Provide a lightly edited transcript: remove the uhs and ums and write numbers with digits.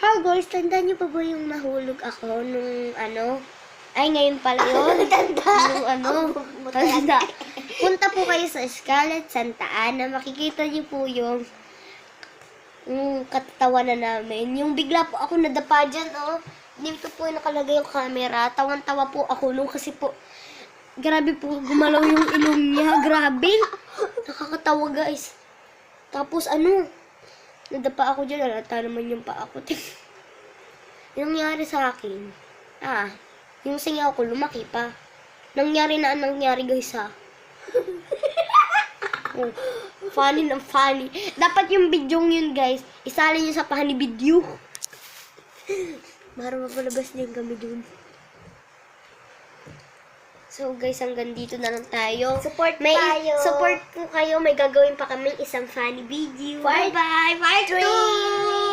Hi guys, tandaan niyo pa ba yung nahulog ako nung Ay, ngayon pala yun. Nung tanda. Punta po kayo sa Scarlett Santa Ana. Makikita niyo po yung katatawanan namin. Yung bigla po ako nadapa dyan, Dito po yung nakalagay yung camera. Tawan-tawa po ako nung kasi po, grabe po, gumalaw yung ilong niya. Grabe. Nakakatawa, guys. Tapos, nadapa ako dyan. Alata naman yung paa ko. Yung nangyari sa akin, yung singaw ko, lumaki pa. Nangyari, guys, funny na funny. Dapat yung video yun, guys, isalin nyo sa funny video. Para mapalabas din kami dun. So, guys, hanggang dito na lang tayo. Support tayo. Support po kayo. May gagawin pa kami isang funny video. Bye-bye. Part 2!